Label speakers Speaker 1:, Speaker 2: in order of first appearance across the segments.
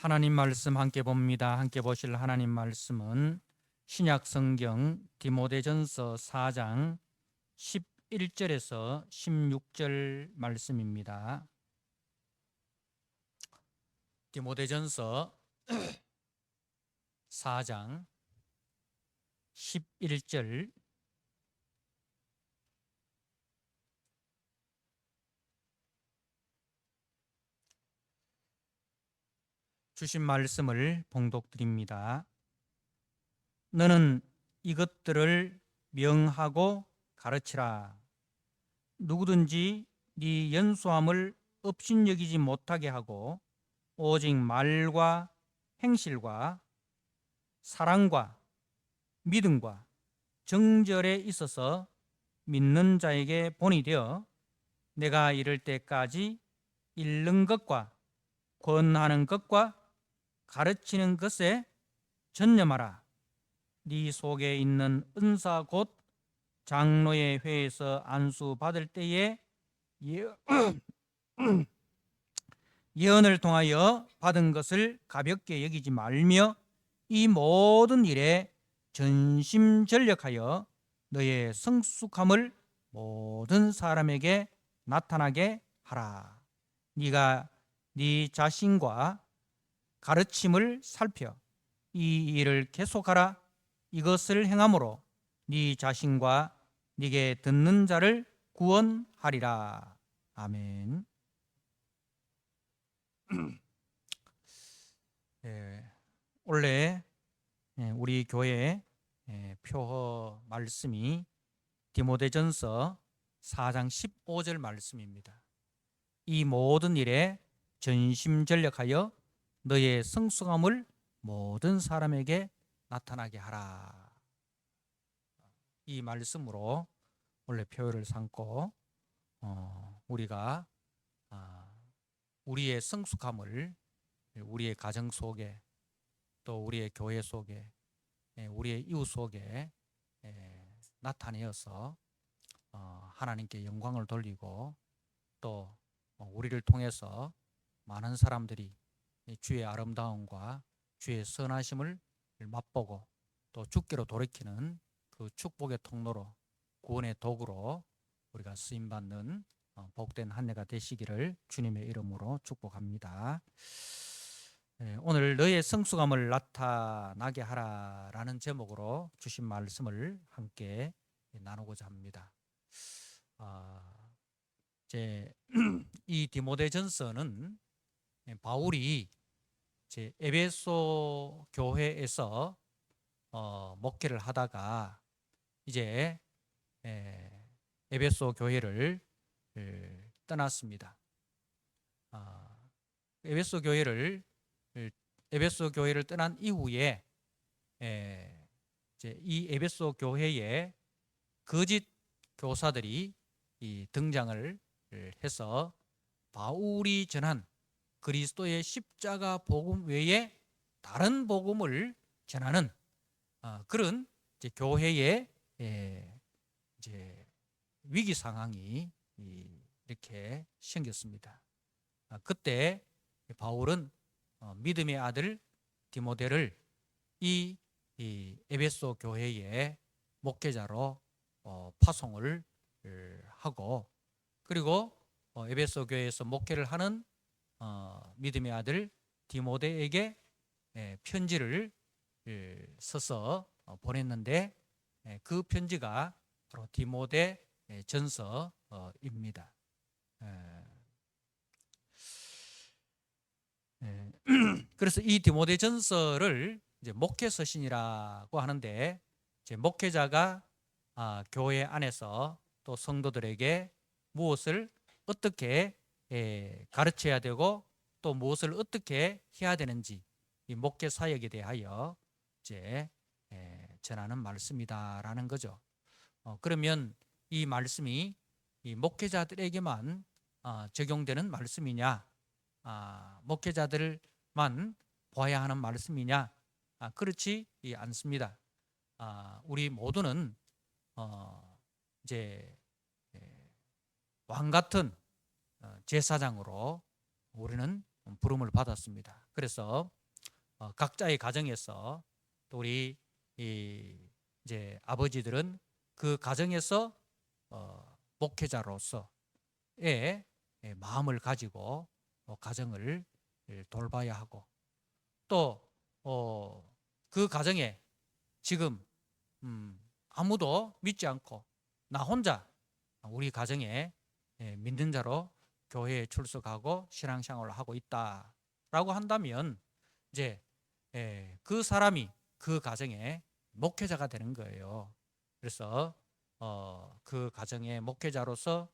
Speaker 1: 하나님 말씀 함께 봅니다. 함께 보실 하나님 말씀은 신약 성경 디모데전서 4장 11절에서 16절 말씀입니다. 디모데전서 4장 11절 주신 말씀을 봉독드립니다. 너는 이것들을 명하고 가르치라. 누구든지 네 연소함을 업신여기지 못하게 하고 오직 말과 행실과 사랑과 믿음과 정절에 있어서 믿는 자에게 본이 되어 내가 이를 때까지 읽는 것과 권하는 것과 가르치는 것에 전념하라. 네 속에 있는 은사 곧 장로의 회에서 안수 받을 때에 예언을 통하여 받은 것을 가볍게 여기지 말며 이 모든 일에 전심전력하여 너의 성숙함을 모든 사람에게 나타나게 하라. 네가 네 자신과 가르침을 살펴 이 일을 계속하라. 이것을 행함으로 네 자신과 네게 듣는 자를 구원하리라. 아멘. 원래 우리 교회 표어 말씀이 디모데전서 4장 15절 말씀입니다. 이 모든 일에 전심전력하여 너의 성숙함을 모든 사람에게 나타나게 하라. 이 말씀으로 원래 표어를 삼고 우리가 우리의 성숙함을 우리의 가정 속에 또 우리의 교회 속에 우리의 이웃 속에 나타내어서 하나님께 영광을 돌리고 또 우리를 통해서 많은 사람들이 주의 아름다움과 주의 선하심을 맛보고 또 주께로 돌이키는 그 축복의 통로로 구원의 도구로 우리가 쓰임받는 복된 한 해가 되시기를 주님의 이름으로 축복합니다. 오늘 너의 성숙함을 나타나게 하라라는 제목으로 주신 말씀을 함께 나누고자 합니다. 이 디모데전서는 바울이 에베소 교회에서 목회를 하다가 이제 에베소 교회를 떠났습니다. 에베소 교회를 떠난 이후에 이 에베소 교회에 거짓 교사들이 등장을 해서 바울이 전한 그리스도의 십자가 복음 외에 다른 복음을 전하는 그런 교회의 위기 상황이 이렇게 생겼습니다. 그때 바울은 믿음의 아들 디모데를 이 에베소 교회의 목회자로 파송을 하고 그리고 에베소 교회에서 목회를 하는 믿음의 아들 디모데에게 편지를 써서 보냈는데 그 편지가 바로 디모데 전서입니다. 그래서 이 디모데 전서를 이제 목회 서신이라고 하는데 이제 목회자가 교회 안에서 또 성도들에게 무엇을 어떻게 가르쳐야 되고 또 무엇을 어떻게 해야 되는지 이 목회 사역에 대하여 이제 전하는 말씀이다라는 거죠. 그러면 이 말씀이 이 목회자들에게만 적용되는 말씀이냐, 목회자들만 봐야 하는 말씀이냐? 그렇지 않습니다. 우리 모두는 이제 왕 같은 제사장으로 우리는 부름을 받았습니다. 그래서 각자의 가정에서 또 우리 이제 아버지들은 그 가정에서 목회자로서의 마음을 가지고 가정을 돌봐야 하고, 또 그 가정에 지금 아무도 믿지 않고 나 혼자 우리 가정에 믿는 자로 교회에 출석하고 신앙생활을 하고 있다라고 한다면 이제 그 사람이 그 가정의 목회자가 되는 거예요. 그래서 그 가정의 목회자로서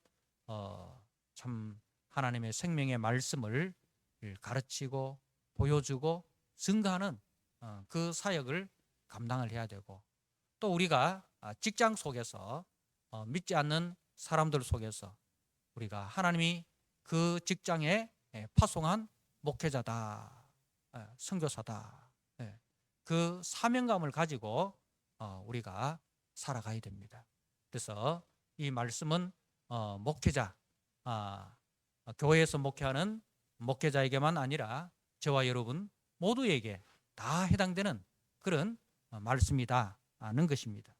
Speaker 1: 참 하나님의 생명의 말씀을 가르치고 보여주고 증거하는 그 사역을 감당을 해야 되고, 또 우리가 직장 속에서 믿지 않는 사람들 속에서 우리가 하나님이 그 직장에 파송한 목회자다, 선교사다, 그 사명감을 가지고 우리가 살아가야 됩니다. 그래서 이 말씀은 목회자, 교회에서 목회하는 목회자에게만 아니라 저와 여러분 모두에게 다 해당되는 그런 말씀이다는 것입니다.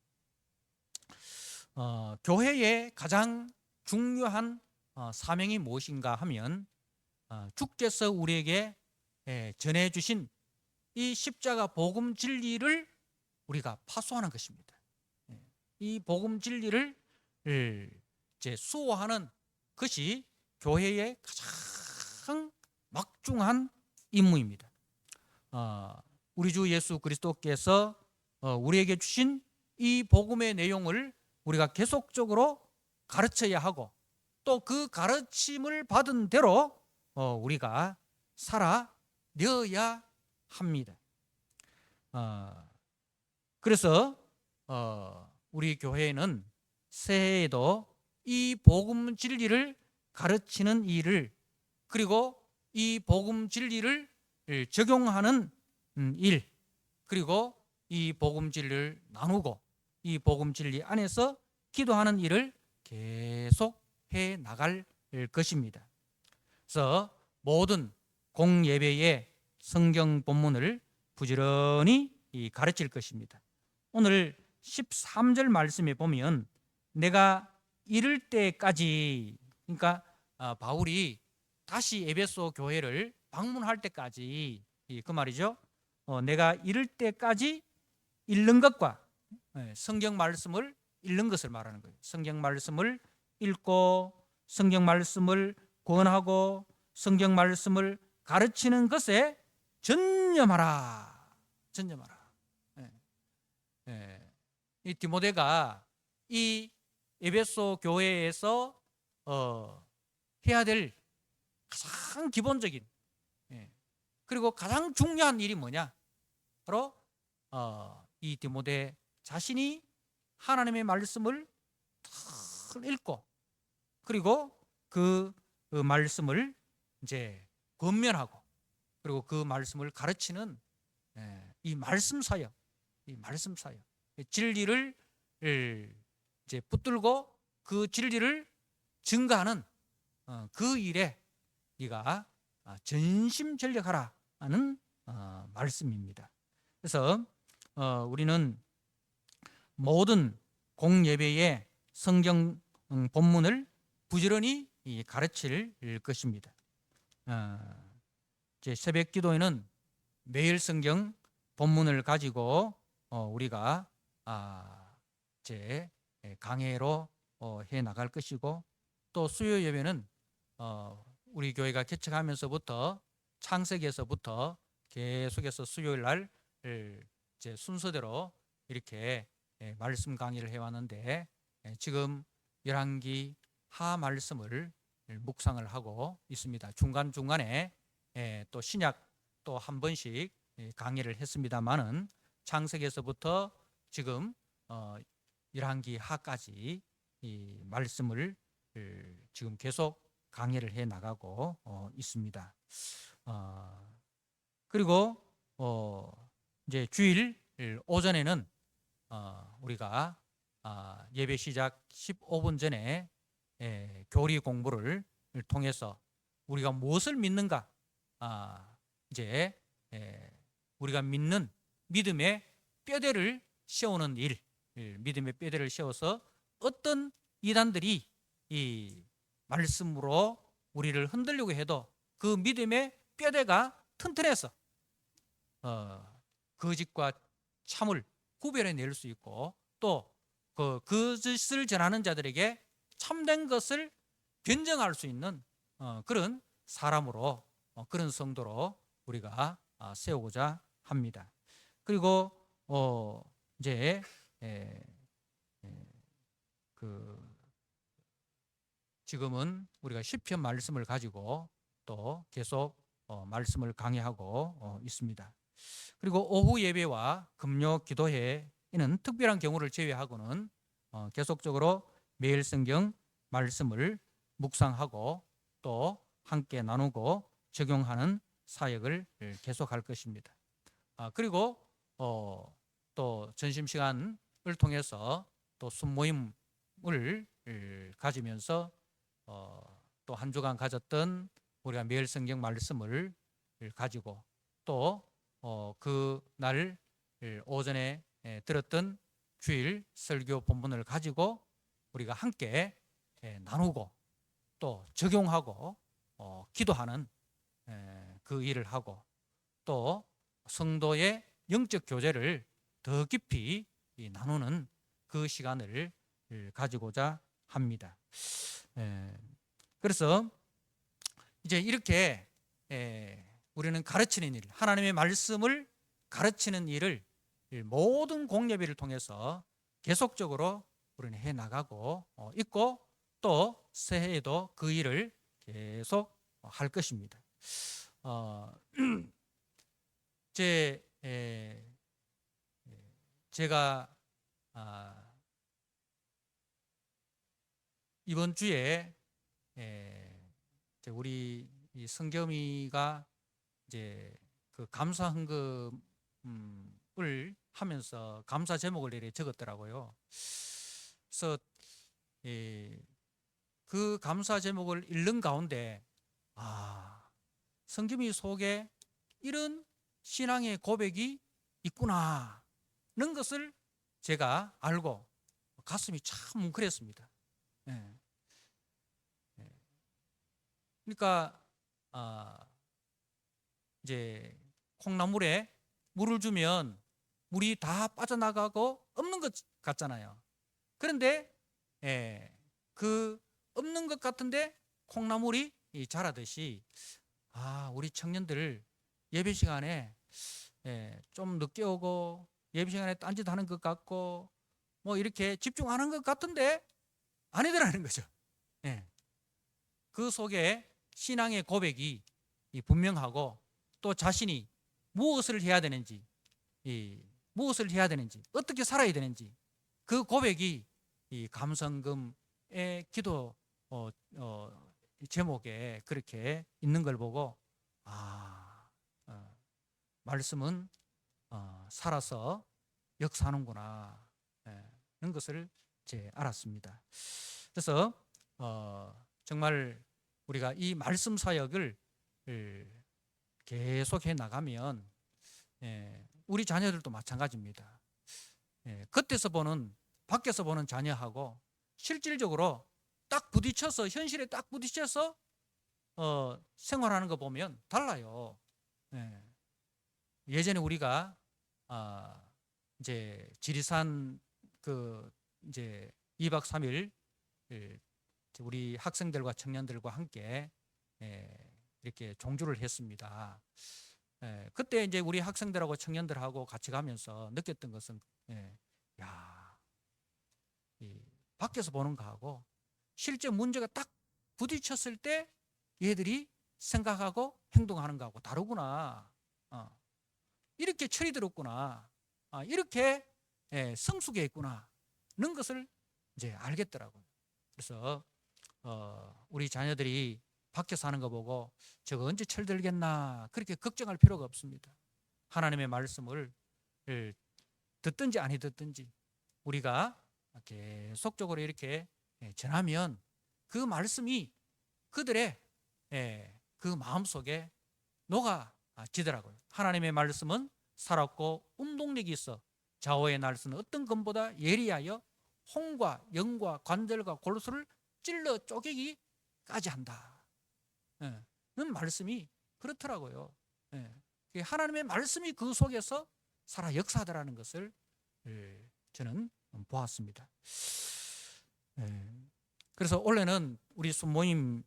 Speaker 1: 교회의 가장 중요한 사명이 무엇인가 하면 주께서 우리에게 전해주신 이 십자가 복음 진리를 우리가 파수하는 것입니다. 이 복음 진리를 이제 수호하는 것이 교회의 가장 막중한 임무입니다. 우리 주 예수 그리스도께서 우리에게 주신 이 복음의 내용을 우리가 계속적으로 가르쳐야 하고, 또 그 가르침을 받은 대로 우리가 살아내어야 합니다. 그래서 우리 교회는 새해에도 이 복음 진리를 가르치는 일을, 그리고 이 복음 진리를 적용하는 일, 그리고 이 복음 진리를 나누고 이 복음 진리 안에서 기도하는 일을 계속 해 나갈 것입니다. 그래서 모든 공예배의 성경 본문을 부지런히 가르칠 것입니다. 오늘 13절 말씀에 보면 내가 이를 때까지, 그러니까 바울이 다시 에베소 교회를 방문할 때까지, 그 말이죠. 내가 이를 때까지 읽는 것과 성경 말씀을 읽는 것을 말하는 거예요. 성경 말씀을 읽고 성경 말씀을 권하고 성경 말씀을 가르치는 것에 전념하라. 전념하라. 이 디모데가 이 에베소 교회에서 해야 될 가장 기본적인 그리고 가장 중요한 일이 뭐냐? 바로 이 디모데 자신이 하나님의 말씀을 읽고, 그리고 그 말씀을 이제 권면하고, 그리고 그 말씀을 가르치는 이 말씀 사역, 진리를 이제 붙들고 그 진리를 증거하는 그 일에 네가 전심전력하라 하는 말씀입니다. 그래서 우리는 모든 공예배의 성경 본문을 부지런히 가르칠 것입니다. 이제 새벽 기도에는 매일 성경 본문을 가지고 우리가 이제 강해로 해 나갈 것이고, 또 수요 예배는 우리 교회가 개척하면서부터 창세기에서부터 계속해서 수요일 날 이제 순서대로 이렇게 말씀 강의를 해왔는데, 지금 열왕기 하 말씀을 묵상을 하고 있습니다. 중간중간에 또 신약 또 한 번씩 강의를 했습니다마는 창세기에서부터 지금 열왕기 하까지 이 말씀을 지금 계속 강의를 해 나가고 있습니다. 그리고 이제 주일 오전에는 우리가 예배 시작 15분 전에 교리 공부를 통해서 우리가 무엇을 믿는가, 이제 우리가 믿는 믿음의 뼈대를 세우는 일, 믿음의 뼈대를 세워서 어떤 이단들이 이 말씀으로 우리를 흔들려고 해도 그 믿음의 뼈대가 튼튼해서 거짓과 참을 구별해낼 수 있고, 또 그 거짓을 전하는 자들에게 참된 것을 변증할 수 있는 그런 사람으로, 그런 성도로 우리가 세우고자 합니다. 그리고 이제 지금은 우리가 시편 말씀을 가지고 또 계속 말씀을 강의하고 있습니다. 그리고 오후 예배와 금요 기도회에는 특별한 경우를 제외하고는 계속적으로 매일 성경 말씀을 묵상하고 또 함께 나누고 적용하는 사역을 계속할 것입니다. 그리고 또 점심시간을 통해서 또 순모임을 가지면서 또 한 주간 가졌던 우리가 매일 성경 말씀을 가지고 또 그날 오전에 들었던 주일 설교 본문을 가지고 우리가 함께 나누고 또 적용하고 기도하는 그 일을 하고, 또 성도의 영적 교제를 더 깊이 나누는 그 시간을 가지고자 합니다. 그래서 이제 이렇게 우리는 가르치는 일, 하나님의 말씀을 가르치는 일을 모든 공예비를 통해서 계속적으로 우리는 해나가고 있고, 또 새해에도 그 일을 계속 할 것입니다. 제가 이번 주에 우리 성겸이가 이제 그 감사 헌금을 하면서 감사 제목을 이렇게 적었더라고요. 그래서 그 감사 제목을 읽는 가운데 성겸이 속에 이런 신앙의 고백이 있구나는 것을 제가 알고 가슴이 참 뭉클했습니다. 그러니까 이제 콩나물에 물을 주면 물이 다 빠져나가고 없는 것 같잖아요. 그런데 그 없는 것 같은데 콩나물이 자라듯이 우리 청년들 예배 시간에 좀 늦게 오고 예배 시간에 딴짓하는 것 같고 뭐 이렇게 집중하는 것 같은데 아니더라는 거죠. 그 속에 신앙의 고백이 분명하고, 또 자신이 무엇을 해야 되는지, 어떻게 살아야 되는지 그 고백이 이 감성금의 기도 제목에 그렇게 있는 걸 보고 말씀은 살아서 역사하는구나 하는 것을 알았습니다. 그래서 정말 우리가 이 말씀 사역을 계속해 나가면 우리 자녀들도 마찬가지입니다. 겉에서 보는, 밖에서 보는 자녀하고 실질적으로 딱 부딪혀서, 현실에 딱 부딪혀서 생활하는 거 보면 달라요. 예전에 우리가 이제 지리산 이제 2박 3일 우리 학생들과 청년들과 함께 이렇게 종주를 했습니다. 그때 이제 우리 학생들하고 청년들하고 같이 가면서 느꼈던 것은 밖에서 보는 거하고 실제 문제가 딱 부딪혔을 때 얘들이 생각하고 행동하는 거하고 다르구나. 이렇게 철이 들었구나. 이렇게 성숙해 있구나. 는 것을 이제 알겠더라고요. 그래서 우리 자녀들이 밖에서 하는 거 보고 저거 언제 철들겠나 그렇게 걱정할 필요가 없습니다. 하나님의 말씀을 듣든지 아니 듣든지 우리가 계속적으로 이렇게 전하면 그 말씀이 그들의 그 마음속에 녹아 지더라고요. 하나님의 말씀은 살았고 운동력이 있어 좌우의 날수는 어떤 검보다 예리하여 홍과 영과 관절과 골수를 찔러 쪼개기까지 한다. 는 말씀이 그렇더라고요. 하나님의 말씀이 그 속에서 살아 역사하더라는 것을 저는 보았습니다. 그래서 원래는 우리 순모임을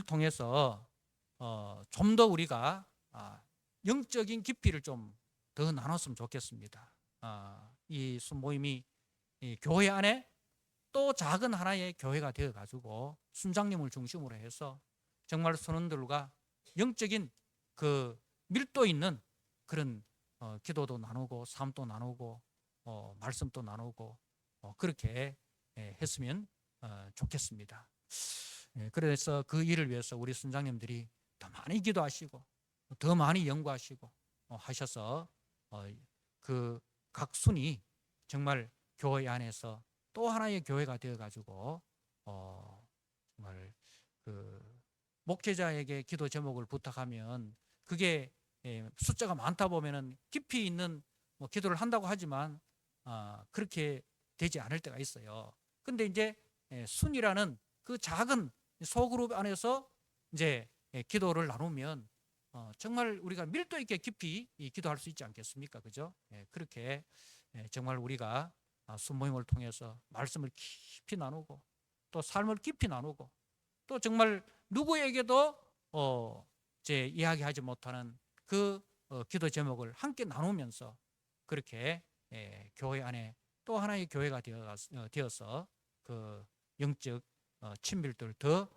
Speaker 1: 통해서 좀 더 우리가 영적인 깊이를 좀 더 나눴으면 좋겠습니다. 이 순모임이 교회 안에 또 작은 하나의 교회가 되어가지고 순장님을 중심으로 해서 정말 선원들과 영적인 그 밀도 있는 그런 기도도 나누고 삶도 나누고 말씀도 나누고 그렇게 했으면 좋겠습니다. 그래서 그 일을 위해서 우리 순장님들이 더 많이 기도하시고 더 많이 연구하시고 하셔서 그 각 순이 정말 교회 안에서 또 하나의 교회가 되어가지고 정말 그 목회자에게 기도 제목을 부탁하면 그게 숫자가 많다 보면은 깊이 있는 기도를 한다고 하지만 그렇게 되지 않을 때가 있어요. 근데 이제 순이라는 그 작은 소그룹 안에서 이제 기도를 나누면 정말 우리가 밀도 있게 깊이 기도할 수 있지 않겠습니까? 그죠? 그렇게 정말 우리가 순모임을 통해서 말씀을 깊이 나누고 또 삶을 깊이 나누고 또 정말 누구에게도 제 이야기하지 못하는 그 기도 제목을 함께 나누면서 그렇게 교회 안에 또 하나의 교회가 되어서 그 영적 친밀도를 더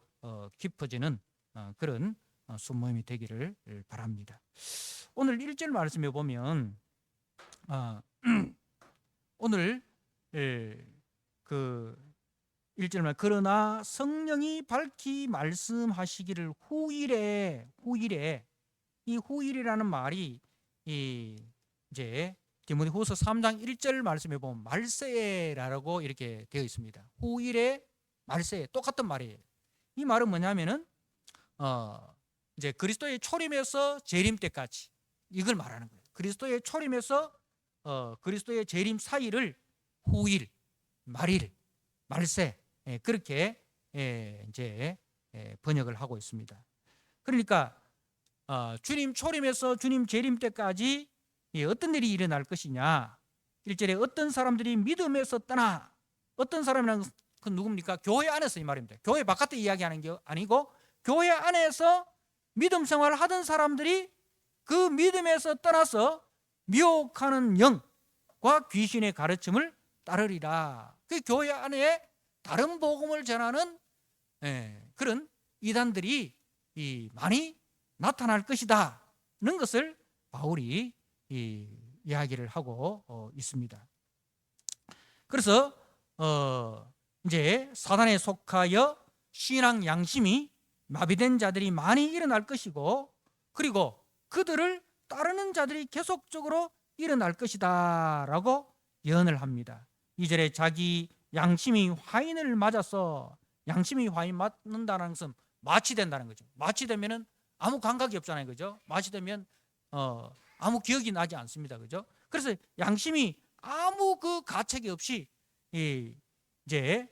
Speaker 1: 깊어지는 그런 순모임이 되기를 바랍니다. 오늘 1절 말씀에 보면 오늘 그 1절 말 그러나 성령이 밝히 말씀하시기를 후일에 이 후일이라는 말이 이제 디모데후서 3장 1절 말씀에 보면 말세라고 이렇게 되어 있습니다. 후일에 말세 똑같은 말이에요. 이 말은 뭐냐면은 이제 그리스도의 초림에서 재림 때까지 이걸 말하는 거예요. 그리스도의 초림에서 그리스도의 재림 사이를 후일, 말일, 말세 그렇게 이제 번역을 하고 있습니다. 그러니까 주님 초림에서 주님 재림 때까지 어떤 일이 일어날 것이냐. 1절에 어떤 사람들이 믿음에서 떠나 어떤 사람이라는 건 누굽니까? 교회 안에서 이 말입니다. 교회 바깥에 이야기하는 게 아니고 교회 안에서 믿음 생활을 하던 사람들이 그 믿음에서 떠나서 미혹하는 영과 귀신의 가르침을 따르리라. 그 교회 안에 다른 복음을 전하는 그런 이단들이 많이 나타날 것이다는 것을 바울이 이야기를 하고 있습니다. 그래서 이제 사단에 속하여 신앙 양심이 마비된 자들이 많이 일어날 것이고 그리고 그들을 따르는 자들이 계속적으로 일어날 것이다 라고 예언을 합니다. 2절에 자기 양심이 화인을 맞아서 양심이 화인 맞는다는 것은 마취된다는 거죠. 마취되면은 아무 감각이 없잖아요. 그죠? 마취되면 아무 기억이 나지 않습니다. 그죠? 그래서 양심이 아무 그 가책이 없이 이제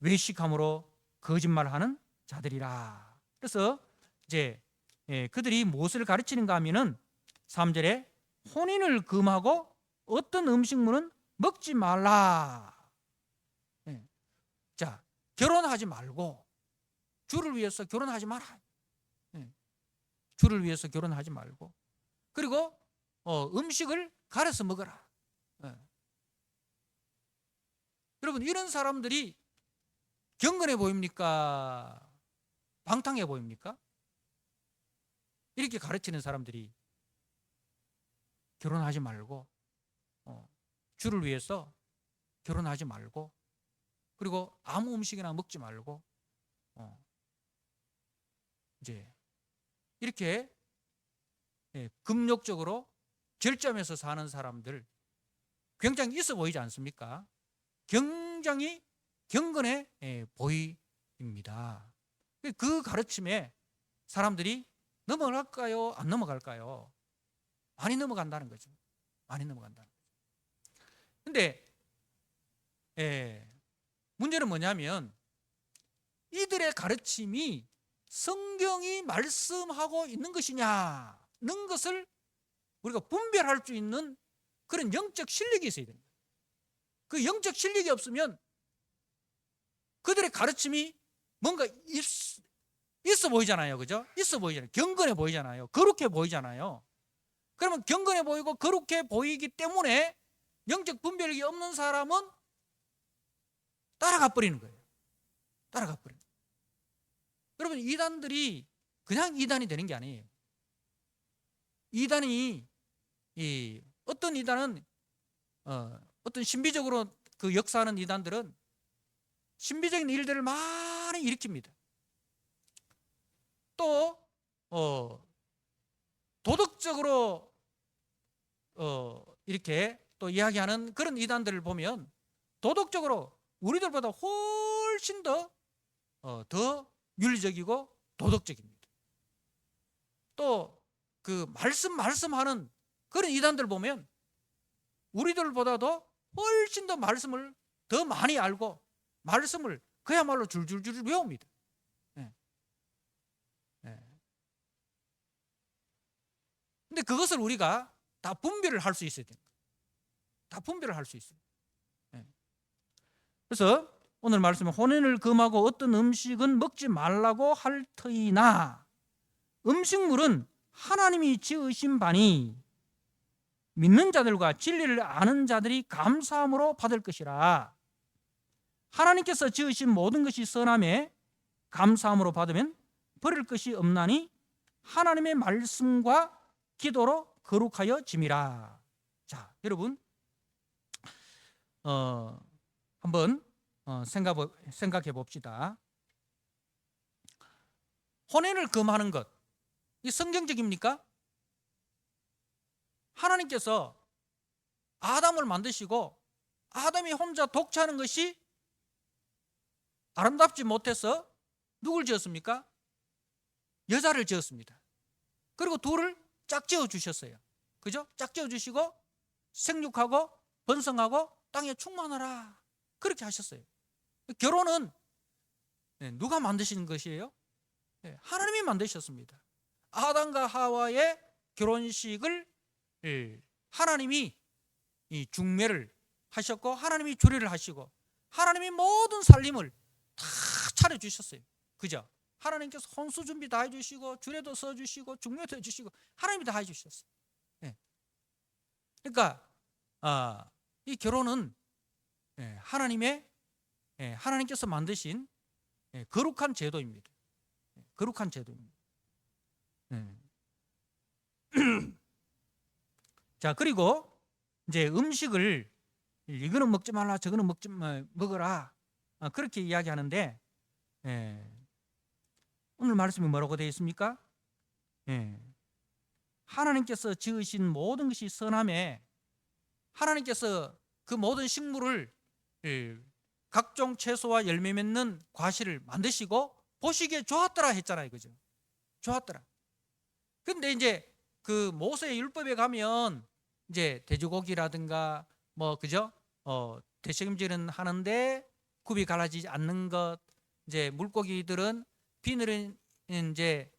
Speaker 1: 외식함으로 거짓말하는 자들이라. 그래서 이제 그들이 무엇을 가르치는가 하면은 3절에 혼인을 금하고 어떤 음식물은 먹지 말라. 자, 결혼하지 말고 주를 위해서 결혼하지 마라. 주를 위해서 결혼하지 말고 그리고 음식을 가려서 먹어라. 여러분 이런 사람들이 경건해 보입니까? 방탕해 보입니까? 이렇게 가르치는 사람들이 결혼하지 말고 주를 위해서 결혼하지 말고 그리고 아무 음식이나 먹지 말고 이제 이렇게 금욕적으로 절점에서 사는 사람들 굉장히 있어 보이지 않습니까? 굉장히 경건해 보입니다. 그 가르침에 사람들이 넘어갈까요? 안 넘어갈까요? 많이 넘어간다는 거죠. 많이 넘어간다는 거죠. 근데 문제는 뭐냐면 이들의 가르침이 성경이 말씀하고 있는 것이냐는 것을 우리가 분별할 수 있는 그런 영적 실력이 있어야 됩니다. 그 영적 실력이 없으면 그들의 가르침이 뭔가 있어 보이잖아요. 그죠? 있어 보이잖아요. 경건해 보이잖아요. 거룩해 보이잖아요. 그러면 경건해 보이고 거룩해 보이기 때문에 영적 분별력이 없는 사람은 따라가 버리는 거예요. 따라가 버리는 거예요. 여러분, 이단들이 그냥 이단이 되는 게 아니에요. 이단이 어떤 이단은 어떤 신비적으로 그 역사하는 이단들은 신비적인 일들을 많이 일으킵니다. 또 도덕적으로 이렇게 또 이야기하는 그런 이단들을 보면 도덕적으로 우리들보다 훨씬 더 윤리적이고 도덕적입니다. 또 그 말씀하는 그런 이단들 보면 우리들보다도 훨씬 더 말씀을 더 많이 알고 말씀을 그야말로 줄줄줄 외웁니다. 근데 그것을 우리가 다 분별을 할 수 있어야 됩니다. 다 분별을 할 수 있어요. 그래서 오늘 말씀은 혼인을 금하고 어떤 음식은 먹지 말라고 할 터이나 음식물은 하나님이 지으신 바니 믿는 자들과 진리를 아는 자들이 감사함으로 받을 것이라. 하나님께서 지으신 모든 것이 선함에 감사함으로 받으면 버릴 것이 없나니 하나님의 말씀과 기도로 거룩하여 짐이라. 자, 여러분 한번 생각해 봅시다. 혼인을 금하는 것, 이 성경적입니까? 하나님께서 아담을 만드시고 아담이 혼자 독차하는 것이 아름답지 못해서 누굴 지었습니까? 여자를 지었습니다. 그리고 둘을 짝 지어 주셨어요. 그죠? 짝 지어 주시고 생육하고 번성하고 땅에 충만하라 그렇게 하셨어요. 결혼은 누가 만드신 것이에요? 하나님이 만드셨습니다. 아담과 하와의 결혼식을 하나님이 중매를 하셨고 하나님이 조례를 하시고 하나님이 모든 살림을 다 차려주셨어요. 그죠? 하나님께서 혼수 준비 다 해주시고 주례도 써주시고 중매도 해주시고 하나님이 다 해주셨어요. 그러니까 이 결혼은 하나님께서 만드신 거룩한 제도입니다. 거룩한 제도입니다. 자, 그리고 이제 음식을 이거는 먹지 말라 저거는 먹어라 그렇게 이야기하는데 오늘 말씀이 뭐라고 되어 있습니까? 하나님께서 지으신 모든 것이 선함에 하나님께서 그 모든 식물을 각종 채소와 열매 맺는 과실을 만드시고 보시기에 좋았더라 했잖아요. 그죠? 좋았더라. 근데 이제 그 모세의 율법에 가면 이제 돼지고기라든가 뭐 그죠? 되새김질은 하는데 굽이 갈라지지 않는 것, 이제 물고기들은 비늘은 이제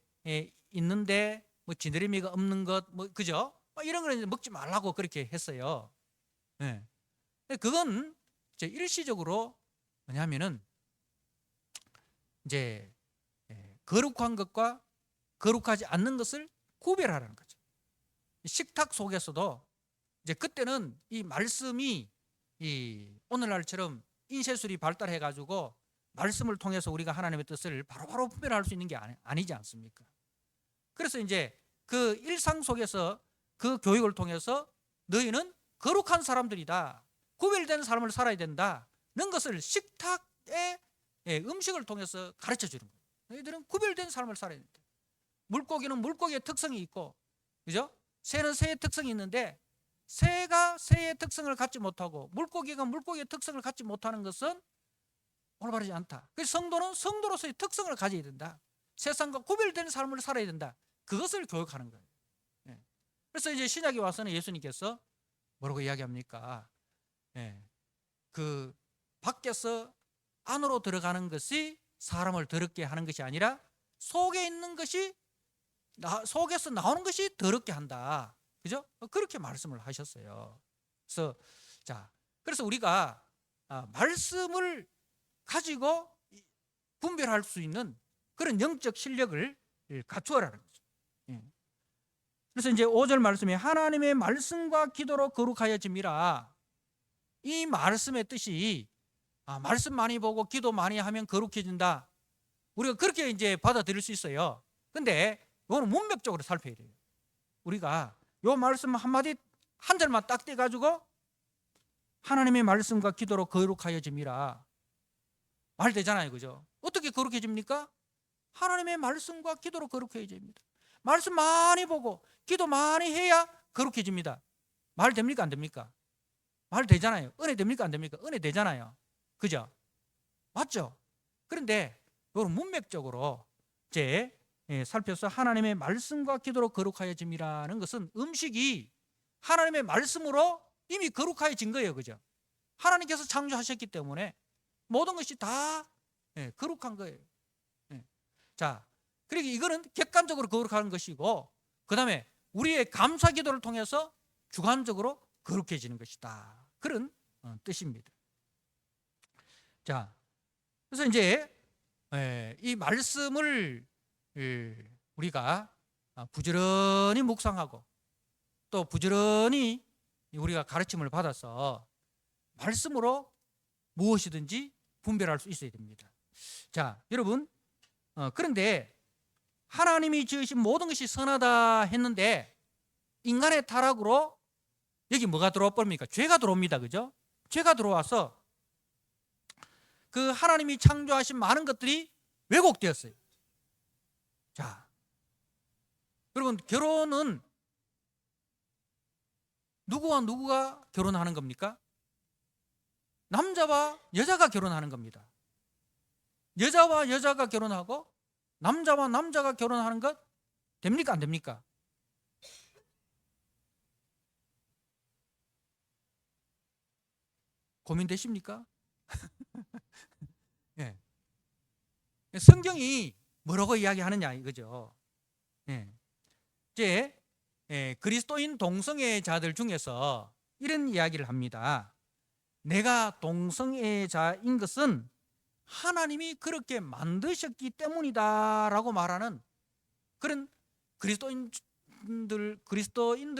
Speaker 1: 있는데 뭐 지느러미가 없는 것, 뭐 그죠? 이런 거는 먹지 말라고 그렇게 했어요. 그건 이제 일시적으로 뭐냐면은 이제 거룩한 것과 거룩하지 않는 것을 구별하라는 거죠. 식탁 속에서도 이제 그때는 이 말씀이 오늘날처럼 인쇄술이 발달해 가지고 말씀을 통해서 우리가 하나님의 뜻을 바로바로 분별할 수 있는 게 아니지 않습니까? 그래서 이제 그 일상 속에서 그 교육을 통해서 너희는 거룩한 사람들이다, 구별된 삶을 살아야 된다는 것을 식탁의 음식을 통해서 가르쳐 주는 거예요. 너희들은 구별된 삶을 살아야 된다. 물고기는 물고기의 특성이 있고, 그죠? 새는 새의 특성이 있는데 새가 새의 특성을 갖지 못하고 물고기가 물고기의 특성을 갖지 못하는 것은 올바르지 않다. 그래서 성도는 성도로서의 특성을 가져야 된다. 세상과 구별된 삶을 살아야 된다. 그것을 교육하는 거예요. 그래서 이제 신약에 와서는 예수님께서 뭐라고 이야기합니까? 예, 그 밖에서 안으로 들어가는 것이 사람을 더럽게 하는 것이 아니라 속에 있는 것이 속에서 나오는 것이 더럽게 한다. 그죠? 그렇게 말씀을 하셨어요. 그래서 그래서 우리가 말씀을 가지고 분별할 수 있는 그런 영적 실력을 갖추어라는 거죠. 예. 그래서 이제 5절 말씀에 하나님의 말씀과 기도로 거룩하여짐이라. 이 말씀의 뜻이 말씀 많이 보고 기도 많이 하면 거룩해진다. 우리가 그렇게 이제 받아들일 수 있어요. 근데 이거는 문맥적으로 살펴야 돼요. 우리가 요 말씀 한마디 한 절만 딱 떼가지고 하나님의 말씀과 기도로 거룩하여짐이라 말 되잖아요. 그죠? 어떻게 거룩해집니까? 하나님의 말씀과 기도로 거룩해집니다. 말씀 많이 보고 기도 많이 해야 거룩해집니다. 말 됩니까? 안 됩니까? 말 되잖아요. 은혜 됩니까? 안 됩니까? 은혜 되잖아요. 그죠? 맞죠? 그런데 이런 문맥적으로 이제 살펴서 하나님의 말씀과 기도로 거룩하여짐이라는 것은 음식이 하나님의 말씀으로 이미 거룩하여진 거예요. 그죠? 하나님께서 창조하셨기 때문에 모든 것이 다 거룩한 거예요. 자, 그러니까 이거는 객관적으로 거룩한 것이고, 그 다음에 우리의 감사 기도를 통해서 주관적으로 거룩해지는 것이다. 그런 뜻입니다. 자, 그래서 이제 이 말씀을 우리가 부지런히 묵상하고 또 부지런히 우리가 가르침을 받아서 말씀으로 무엇이든지 분별할 수 있어야 됩니다. 자, 여러분, 그런데 하나님이 지으신 모든 것이 선하다 했는데 인간의 타락으로 여기 뭐가 들어와 버립니까? 죄가 들어옵니다. 그죠? 죄가 들어와서 그 하나님이 창조하신 많은 것들이 왜곡되었어요. 자, 여러분, 결혼은 누구와 누구가 결혼하는 겁니까? 남자와 여자가 결혼하는 겁니다. 여자와 여자가 결혼하고 남자와 남자가 결혼하는 것 됩니까? 안 됩니까? 고민되십니까? 예. 성경이 뭐라고 이야기하느냐 이거죠. 예. 이제 그리스도인 동성애자들 중에서 이런 이야기를 합니다. 내가 동성애자인 것은 하나님이 그렇게 만드셨기 때문이다라고 말하는 그런 그리스도인들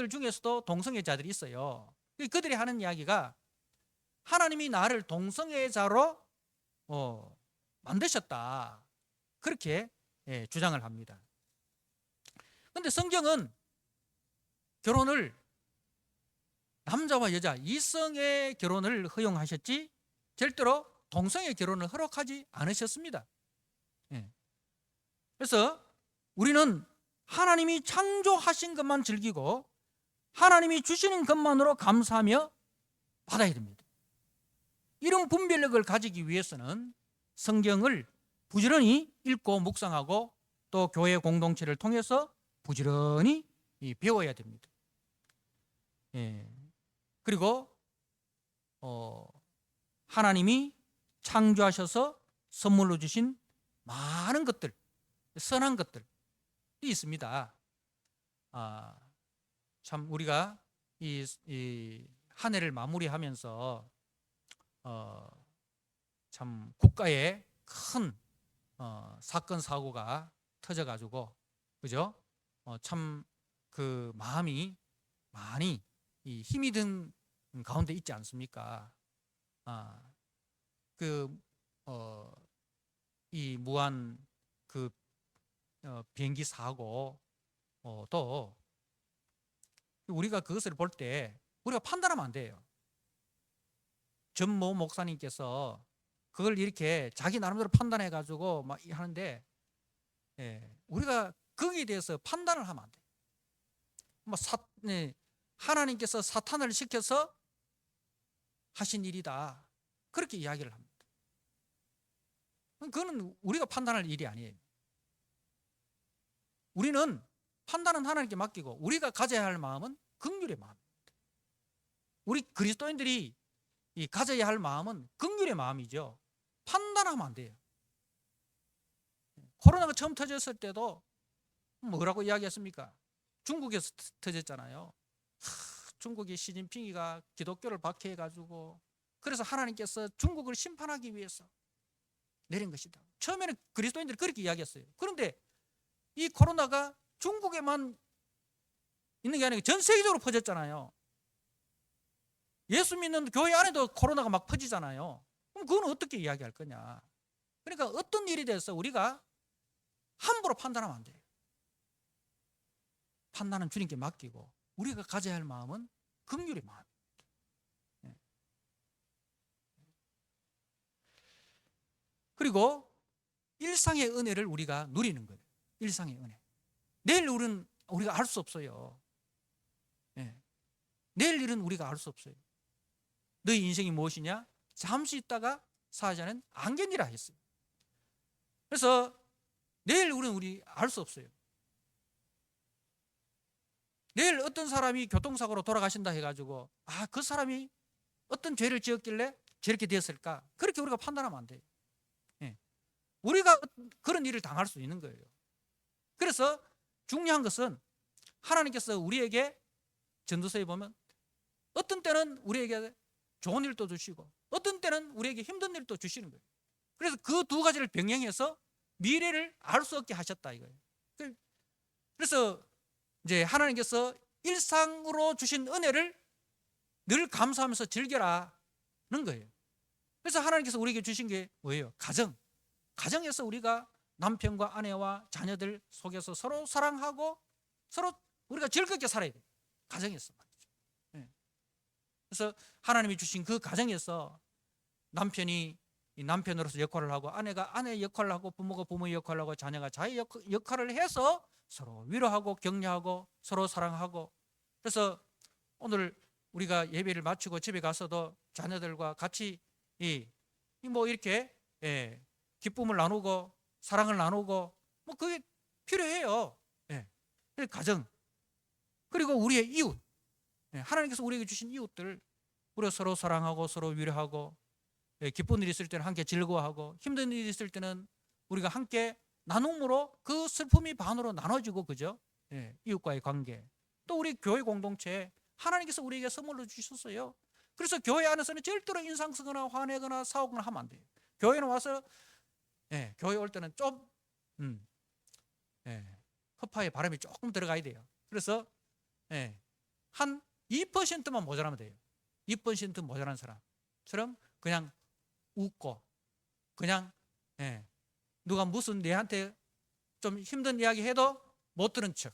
Speaker 1: 중에서도 동성애자들이 있어요. 그들이 하는 이야기가 하나님이 나를 동성애자로 만드셨다. 그렇게 주장을 합니다. 그런데 성경은 결혼을 남자와 여자 이성의 결혼을 허용하셨지 절대로 동성애 결혼을 허락하지 않으셨습니다. 그래서 우리는 하나님이 창조하신 것만 즐기고 하나님이 주시는 것만으로 감사하며 받아야 됩니다. 이런 분별력을 가지기 위해서는 성경을 부지런히 읽고 묵상하고 또 교회 공동체를 통해서 부지런히 배워야 됩니다. 그리고 하나님이 창조하셔서 선물로 주신 많은 것들, 선한 것들이 있습니다. 참 우리가 이 한 해를 마무리하면서 참 국가에 큰 사건 사고가 터져가지고 그죠? 참 그 마음이 많이 힘이 든 가운데 있지 않습니까? 이 무한 그 비행기 사고 또 우리가 그것을 볼 때 우리가 판단하면 안 돼요. 전모 목사님께서 그걸 이렇게 자기 나름대로 판단해 가지고 막 하는데 우리가 거기에 대해서 판단을 하면 안 돼요. 하나님께서 사탄을 시켜서 하신 일이다. 그렇게 이야기를 합니다. 그거는 우리가 판단할 일이 아니에요. 우리는 판단은 하나님께 맡기고 우리가 가져야 할 마음은 긍휼의 마음입니다. 우리 그리스도인들이 이 가져야 할 마음은 긍휼의 마음이죠. 판단하면 안 돼요. 코로나가 처음 터졌을 때도 뭐라고 이야기했습니까? 중국에서 터졌잖아요. 중국의 시진핑이가 기독교를 박해해가지고 그래서 하나님께서 중국을 심판하기 위해서 내린 것이다. 처음에는 그리스도인들이 그렇게 이야기했어요. 그런데 이 코로나가 중국에만 있는 게 아니고 전 세계적으로 퍼졌잖아요. 예수 믿는 교회 안에도 코로나가 막 퍼지잖아요. 그럼 그건 어떻게 이야기할 거냐? 그러니까 어떤 일이 돼서 우리가 함부로 판단하면 안 돼요. 판단은 주님께 맡기고 우리가 가져야 할 마음은 긍휼의 마음입니다. 그리고 일상의 은혜를 우리가 누리는 거예요. 일상의 은혜. 내일 일은 우리가 알 수 없어요. 내일 일은 우리가 알 수 없어요. 너희 인생이 무엇이냐? 잠시 있다가 사자는 안견이라 했어요. 그래서 내일 우리 알 수 없어요. 내일 어떤 사람이 교통사고로 돌아가신다 해가지고 그 사람이 어떤 죄를 지었길래 저렇게 되었을까? 그렇게 우리가 판단하면 안 돼요. 우리가 그런 일을 당할 수 있는 거예요. 그래서 중요한 것은 하나님께서 우리에게 전도서에 보면 어떤 때는 우리에게 좋은 일도 주시고 어떤 때는 우리에게 힘든 일도 주시는 거예요. 그래서 그 두 가지를 병행해서 미래를 알 수 없게 하셨다 이거예요. 그래서 이제 하나님께서 일상으로 주신 은혜를 늘 감사하면서 즐겨라는 거예요. 그래서 하나님께서 우리에게 주신 게 뭐예요? 가정에서 우리가 남편과 아내와 자녀들 속에서 서로 사랑하고 서로 우리가 즐겁게 살아야 돼요. 가정에서 말이죠. 그래서 하나님이 주신 그 가정에서 남편이 남편으로서 역할을 하고 아내가 아내의 역할을 하고 부모가 부모의 역할을 하고 자녀가 자의 역할을 해서 서로 위로하고 격려하고 서로 사랑하고 그래서 오늘 우리가 예배를 마치고 집에 가서도 자녀들과 같이 뭐 이렇게 기쁨을 나누고 사랑을 나누고 뭐 그게 필요해요. 가정 그리고 우리의 이웃 하나님께서 우리에게 주신 이웃들 우리가 서로 사랑하고 서로 위로하고 기쁜 일이 있을 때는 함께 즐거워하고 힘든 일이 있을 때는 우리가 함께 나눔으로 그 슬픔이 반으로 나눠지고 그죠? 이웃과의 관계 또 우리 교회 공동체 하나님께서 우리에게 선물로 주셨어요. 그래서 교회 안에서는 절대로 인상 쓰거나 화내거나 싸우거나 하면 안 돼요. 교회는 와서 교회 올 때는 좀 허파에 바람이 조금 들어가야 돼요. 그래서 한 2%만 모자라면 돼요. 2% 모자란 사람처럼 그냥 웃고 그냥 누가 무슨 내한테 좀 힘든 이야기 해도 못 들은 척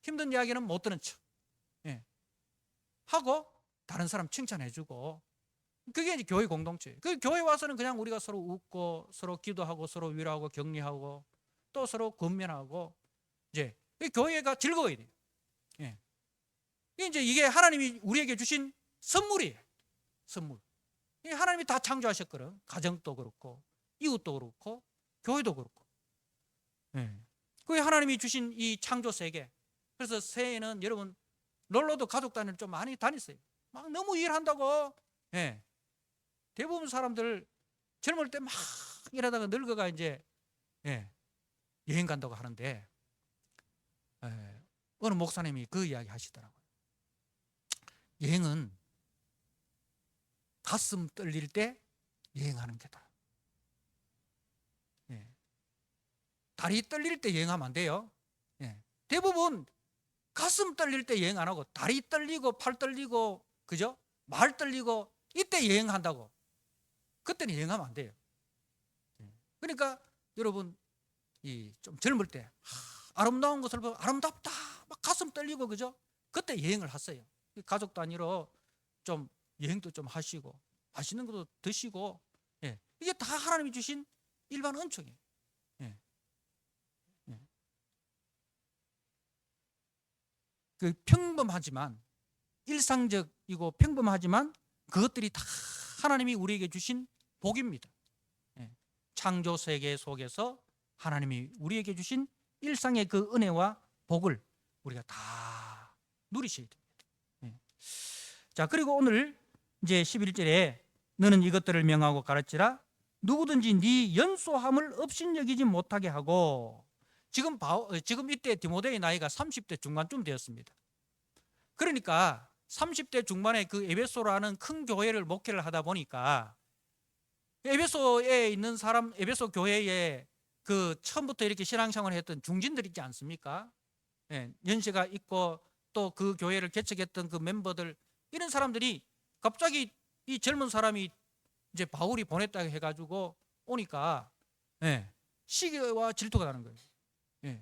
Speaker 1: 힘든 이야기는 못 들은 척 하고 다른 사람 칭찬해주고 그게 이제 교회 공동체. 그 교회 와서는 그냥 우리가 서로 웃고 서로 기도하고 서로 위로하고 격려하고 또 서로 권면하고 이제 교회가 즐거워야 돼요. 이제 이게 하나님이 우리에게 주신 선물이에요. 선물. 하나님이 다 창조하셨거든. 가정도 그렇고 이웃도 그렇고 교회도 그렇고. 그게 하나님이 주신 이 창조 세계. 그래서 새해에는 여러분 놀러도 가족 단위로 좀 많이 다니세요. 막 너무 일한다고. 대부분 사람들 젊을 때 막 일하다가 늙어가 이제 여행 간다고 하는데 어느 목사님이 그 이야기 하시더라고요. 여행은 가슴 떨릴 때 여행하는 게다. 다리 떨릴 때 여행하면 안 돼요. 대부분 가슴 떨릴 때 여행 안 하고 다리 떨리고 팔 떨리고 그죠? 말 떨리고 이때 여행한다고. 그때는 여행하면 안 돼요. 그러니까 여러분 좀 젊을 때 아름다운 것을 보고 아름답다 막 가슴 떨리고 그죠? 그때 여행을 하세요. 가족 단위로 좀 여행도 좀 하시고 맛있는 것도 드시고 이게 다 하나님이 주신 일반 은총이에요. 그 평범하지만 일상적이고 평범하지만 그것들이 다 하나님이 우리에게 주신 복입니다. 창조 세계 속에서 하나님이 우리에게 주신 일상의 그 은혜와 복을 우리가 다 누리셔야 됩니다. 예. 자, 그리고 오늘 이제 11절에 너는 이것들을 명하고 가르치라. 누구든지 네 연소함을 업신여기지 못하게 하고, 지금 이때 디모데의 나이가 30대 중반쯤 되었습니다. 그러니까 30대 중반에 그 에베소라는 큰 교회를 목회를 하다 보니까 에베소에 있는 사람, 에베소 교회에 그 처음부터 이렇게 신앙생활을 했던 중진들 있지 않습니까? 예, 연세가 있고 또 그 교회를 개척했던 그 멤버들, 이런 사람들이 갑자기 이 젊은 사람이 이제 바울이 보냈다 해가지고 오니까 예, 시기와 질투가 나는 거예요. 예.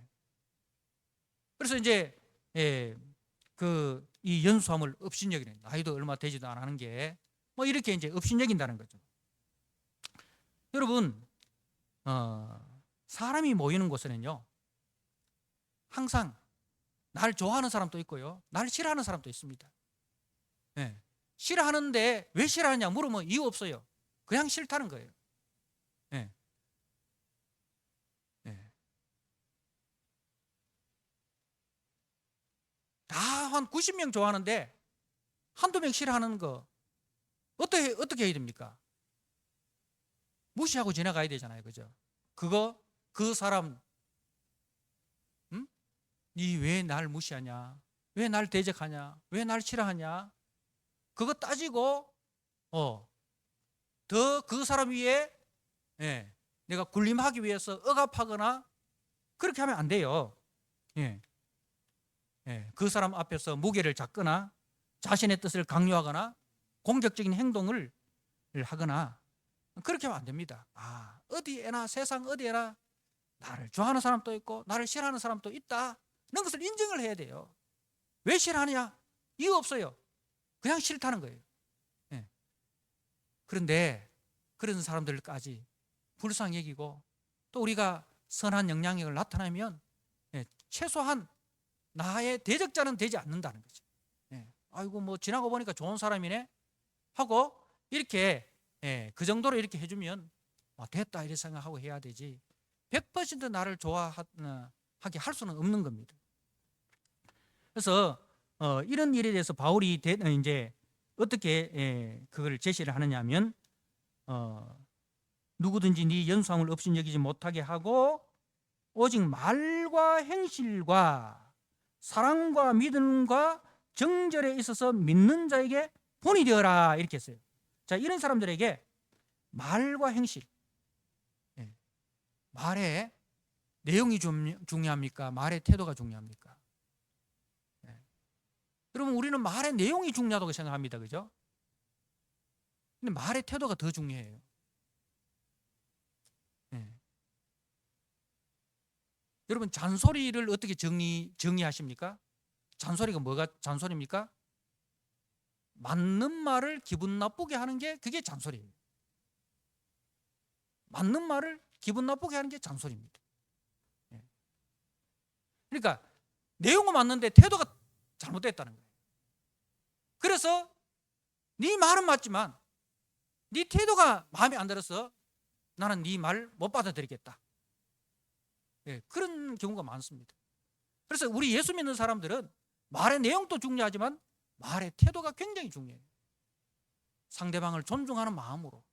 Speaker 1: 그래서 이제 그 이 연수함을 업신여기는, 나이도 얼마 되지도 않은 게 뭐 이렇게 이제 업신여긴다는 거죠. 여러분, 사람이 모이는 곳에는요 항상 날 좋아하는 사람도 있고요, 날 싫어하는 사람도 있습니다. 예. 싫어하는데 왜 싫어하냐 물으면 이유 없어요. 그냥 싫다는 거예요. 예. 예. 다 한 90명 좋아하는데 한두 명 싫어하는 거 어떻게 해야 됩니까? 무시하고 지나가야 되잖아요. 그죠? 그 사람, 니 왜 날 무시하냐? 왜 날 대적하냐? 왜 날 싫어하냐? 그거 따지고 더 그 사람 위에 내가 군림하기 위해서 억압하거나 그렇게 하면 안 돼요. 그 사람 앞에서 무게를 잡거나 자신의 뜻을 강요하거나 공격적인 행동을 하거나 그렇게 하면 안 됩니다. 어디에나, 세상 어디에나 나를 좋아하는 사람도 있고 나를 싫어하는 사람도 있다, 이런 것을 인정을 해야 돼요. 왜 싫어하느냐? 이유 없어요. 그냥 싫다는 거예요. 그런데 그런 사람들까지 불쌍히 여기고 또 우리가 선한 영향력을 나타내면 최소한 나의 대적자는 되지 않는다는 거죠. 아이고 뭐 지나고 보니까 좋은 사람이네 하고 이렇게 그 정도로 이렇게 해주면 됐다 이렇게 생각하고 해야 되지, 100% 나를 좋아하게 할 수는 없는 겁니다. 그래서 이런 일에 대해서 바울이 이제 어떻게 그걸 제시를 하느냐면 누구든지 네 연수함을 업신여기지 못하게 하고 오직 말과 행실과 사랑과 믿음과 정절에 있어서 믿는 자에게 본이 되어라, 이렇게 했어요. 자, 이런 사람들에게 말과 행실, 말의 내용이 중요합니까? 말의 태도가 중요합니까? 여러분, 우리는 말의 내용이 중요하다고 생각합니다. 그죠? 근데 말의 태도가 더 중요해요. 여러분, 잔소리를 어떻게 정의하십니까? 잔소리가 뭐가 잔소리입니까? 맞는 말을 기분 나쁘게 하는 게 그게 잔소리예요. 맞는 말을 기분 나쁘게 하는 게 잔소리입니다. 그러니까 내용은 맞는데 태도가 잘못됐다는 거예요. 그래서 네 말은 맞지만 네 태도가 마음에 안 들어서 나는 네 말 못 받아들이겠다. 그런 경우가 많습니다. 그래서 우리 예수 믿는 사람들은 말의 내용도 중요하지만 말의 태도가 굉장히 중요해요. 상대방을 존중하는 마음으로,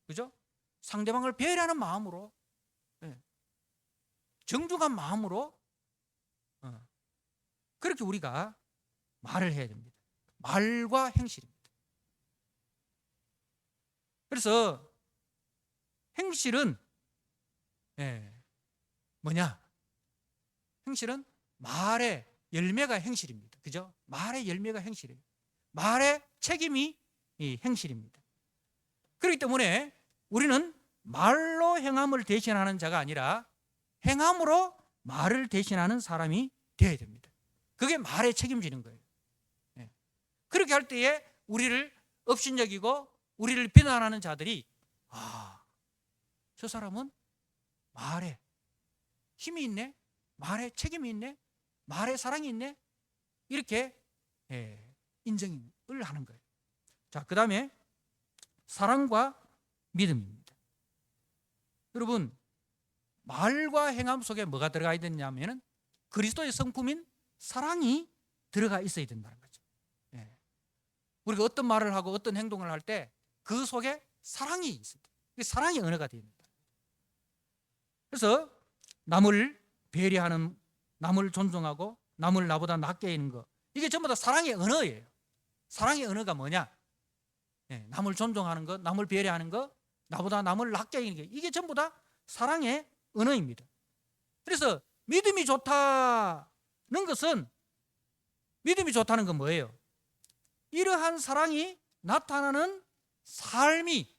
Speaker 1: 그죠? 상대방을 배려하는 마음으로, 정중한 마음으로 그렇게 우리가 말을 해야 됩니다. 말과 행실입니다. 그래서 행실은 뭐냐? 행실은 말의 열매가 행실입니다. 그죠? 말의 열매가 행실이에요. 말의 책임이 이 행실입니다. 그렇기 때문에 우리는 말로 행함을 대신하는 자가 아니라 행함으로 말을 대신하는 사람이 되어야 됩니다. 그게 말에 책임지는 거예요. 그렇게 할 때에 우리를 업신여기고 우리를 비난하는 자들이 저 사람은 말에 힘이 있네, 말에 책임이 있네, 말에 사랑이 있네, 이렇게 인정을 하는 거예요. 자, 그 다음에 사랑과 믿음입니다. 여러분, 말과 행함 속에 뭐가 들어가 있느냐면 그리스도의 성품인 사랑이 들어가 있어야 된다는 거죠. 예. 우리가 어떤 말을 하고 어떤 행동을 할 때 그 속에 사랑이 있어야 돼요. 이게 사랑의 언어가 됩니다. 그래서 남을 배려하는, 남을 존중하고 남을 나보다 낮게 있는 거, 이게 전부 다 사랑의 언어예요. 사랑의 언어가 뭐냐? 예, 남을 존중하는 것, 남을 배려하는 것, 나보다 남을 낮게 있는 게, 이게 전부 다 사랑의 언어입니다. 그래서 믿음이 좋다는 것은, 믿음이 좋다는 건 뭐예요? 이러한 사랑이 나타나는 삶이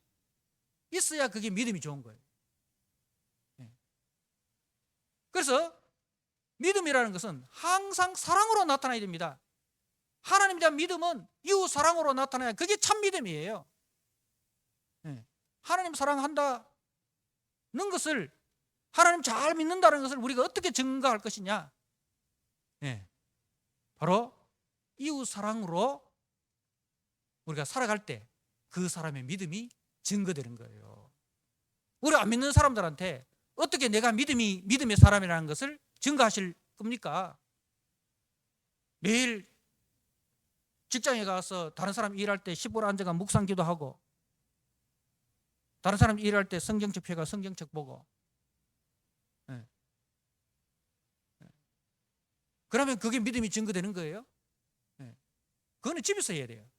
Speaker 1: 있어야 그게 믿음이 좋은 거예요. 그래서 믿음이라는 것은 항상 사랑으로 나타나야 됩니다. 하나님에 대한 믿음은 이웃 사랑으로 나타나야 그게 참 믿음이에요. 하나님 사랑한다는 것을, 하나님 잘 믿는다는 것을 우리가 어떻게 증거할 것이냐? 바로 이웃 사랑으로 우리가 살아갈 때 그 사람의 믿음이 증거되는 거예요. 우리 안 믿는 사람들한테 어떻게 내가 믿음의 사람이라는 것을 증거하실 겁니까? 매일 직장에 가서 다른 사람 일할 때 10분 앉아가 묵상 기도하고, 다른 사람 일할 때 성경책 펴가 성경책 보고, 그러면 그게 믿음이 증거되는 거예요? 그거는 집에서 해야 돼요.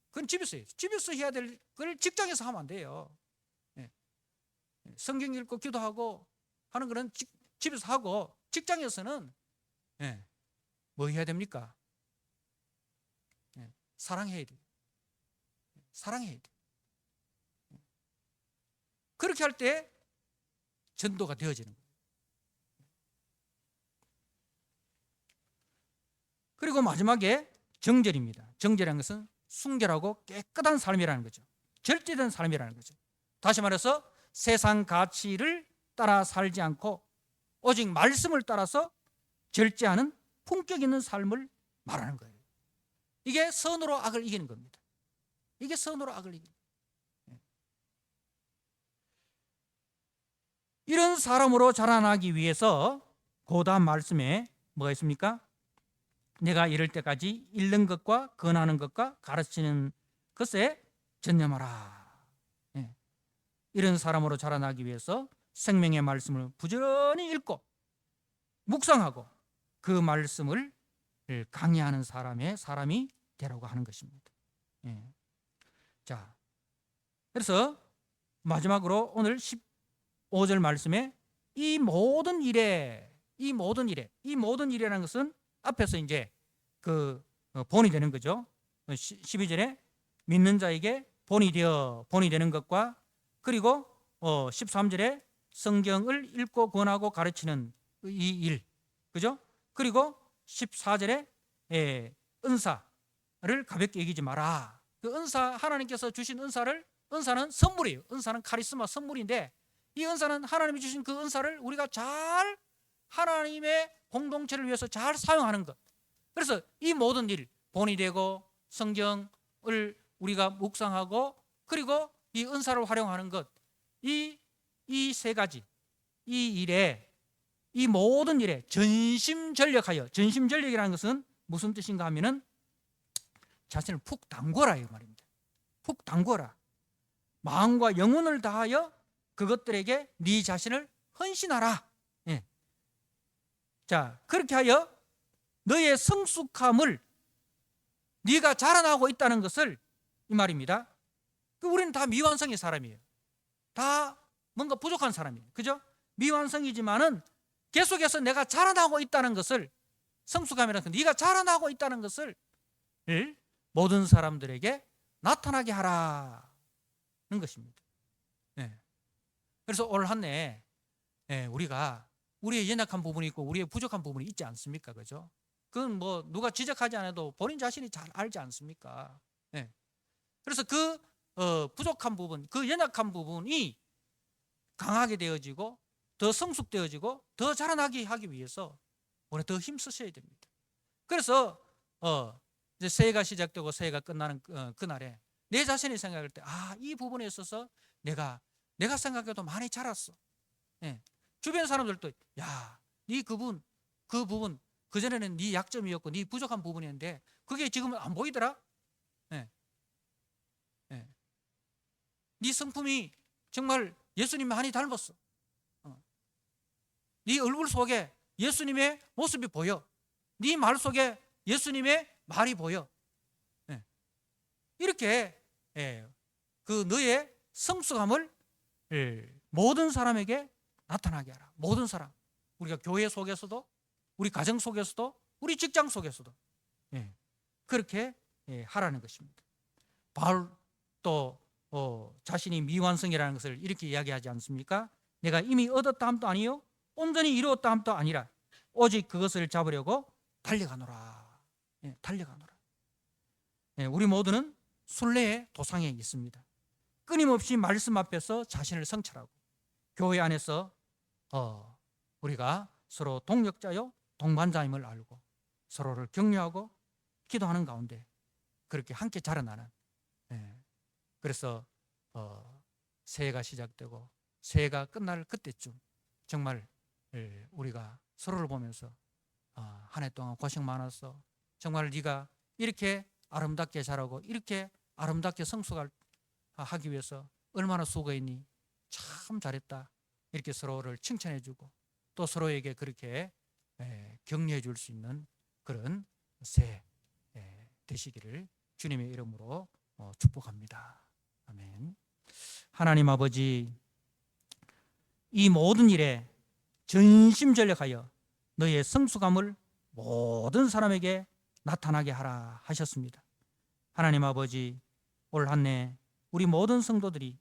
Speaker 1: 그건 집에서 해요. 집에서 해야 될 걸 직장에서 하면 안 돼요. 성경 읽고 기도하고 하는 거는 집에서 하고, 직장에서는 뭐 해야 됩니까? 사랑해야 돼요. 사랑해야 돼요. 그렇게 할 때 전도가 되어지는 거예요. 그리고 마지막에 정절입니다. 정절이라는 것은 순결하고 깨끗한 삶이라는 거죠. 절제된 삶이라는 거죠. 다시 말해서 세상 가치를 따라 살지 않고 오직 말씀을 따라서 절제하는 품격 있는 삶을 말하는 거예요. 이게 선으로 악을 이기는 겁니다. 이게 선으로 악을 이기는 거예요. 이런 사람으로 자라나기 위해서 고단 말씀에 뭐가 있습니까? 내가 이럴 때까지 읽는 것과 권하는 것과 가르치는 것에 전념하라. 이런 사람으로 자라나기 위해서 생명의 말씀을 부지런히 읽고 묵상하고 그 말씀을 강의하는 사람이 되라고 하는 것입니다. 자, 그래서 마지막으로 오늘 15절 말씀에 이 모든 일이라는 것은 앞에서 이제 그 본이 되는 거죠. 12절에 믿는 자에게 본이 되는 것과, 그리고 13절에 성경을 읽고 권하고 가르치는 이 일, 그죠? 그리고 14절에 은사를 가볍게 여기지 마라. 그 은사, 하나님께서 주신 은사는 선물이에요. 은사는 카리스마, 선물인데, 이 은사는 하나님이 주신 그 은사를 우리가 잘 하나님의 공동체를 위해서 잘 사용하는 것. 그래서 이 모든 일, 본이 되고 성경을 우리가 묵상하고, 그리고 이 은사를 활용하는 것, 이 세 가지, 이 모든 일에 전심전력하여, 전심전력이라는 것은 무슨 뜻인가 하면은 자신을 푹 담궈라 이 말입니다. 푹 담궈라. 마음과 영혼을 다하여 그것들에게 네 자신을 헌신하라. 자, 그렇게 하여 너의 성숙함을, 네가 자라나고 있다는 것을, 이 말입니다. 우리는 다 미완성의 사람이에요. 다 뭔가 부족한 사람이에요. 그죠? 미완성이지만은 계속해서 내가 자라나고 있다는 것을, 성숙함이라는 건 네가 자라나고 있다는 것을 모든 사람들에게 나타나게 하라는 것입니다. 그래서 올 한 해 우리가 우리의 연약한 부분이 있고 우리의 부족한 부분이 있지 않습니까? 그죠? 그건 뭐 누가 지적하지 않아도 본인 자신이 잘 알지 않습니까? 그래서 그 부족한 부분, 그 연약한 부분이 강하게 되어지고 더 성숙되어지고 더 자라나게 하기 위해서 오늘 더 힘쓰셔야 됩니다. 그래서 이제 새해가 시작되고 새해가 끝나는 그날에 내 자신이 생각할 때, 이 부분에 있어서 내가 생각해도 많이 자랐어. 주변 사람들도 야, 네 그 부분 그전에는 네 약점이었고 네 부족한 부분이었는데 그게 지금은 안 보이더라. 예. 예. 네 성품이 정말 예수님 많이 닮았어. 네 얼굴 속에 예수님의 모습이 보여. 네 말 속에 예수님의 말이 보여. 예. 이렇게 그 너의 성숙함을 모든 사람에게 나타나게 하라. 모든 사람. 우리가 교회 속에서도, 우리 가정 속에서도, 우리 직장 속에서도 그렇게 하라는 것입니다. 바울도 자신이 미완성이라는 것을 이렇게 이야기하지 않습니까? 내가 이미 얻었다 함도 아니요 온전히 이루었다 함도 아니라 오직 그것을 잡으려고 달려가노라. 달려가노라. 우리 모두는 순례의 도상에 있습니다. 끊임없이 말씀 앞에서 자신을 성찰하고 교회 안에서 우리가 서로 동력자요 동반자임을 알고 서로를 격려하고 기도하는 가운데 그렇게 함께 자라나는, 그래서 새해가 시작되고 새해가 끝날 그때쯤 정말 우리가 서로를 보면서 한 해 동안 고생 많았어. 정말 네가 이렇게 아름답게 자라고 이렇게 아름답게 성숙하기 위해서 얼마나 수고했니? 참 잘했다. 이렇게 서로를 칭찬해주고 또 서로에게 그렇게 격려해 줄 수 있는 그런 새해 되시기를 주님의 이름으로 축복합니다. 아멘. 하나님 아버지, 이 모든 일에 전심전력하여 너의 성숙함을 모든 사람에게 나타나게 하라 하셨습니다. 하나님 아버지, 올 한 해 우리 모든 성도들이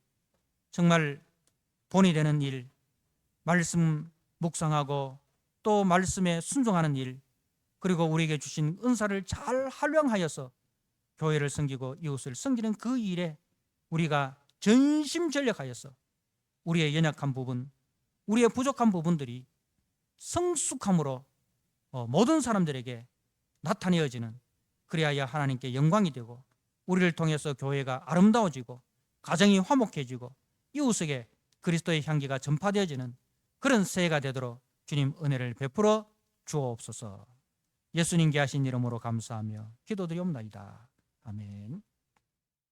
Speaker 1: 정말 본이 되는 일, 말씀 묵상하고 또 말씀에 순종하는 일, 그리고 우리에게 주신 은사를 잘 활용하여서 교회를 섬기고 이웃을 섬기는 그 일에 우리가 전심전력하여서 우리의 연약한 부분, 우리의 부족한 부분들이 성숙함으로 모든 사람들에게 나타내어지는, 그리하여 하나님께 영광이 되고 우리를 통해서 교회가 아름다워지고 가정이 화목해지고 이웃에게 그리스도의 향기가 전파되어지는 그런 새해가 되도록 주님 은혜를 베풀어 주옵소서. 예수님께 하신 이름으로 감사하며 기도드리옵나이다. 아멘.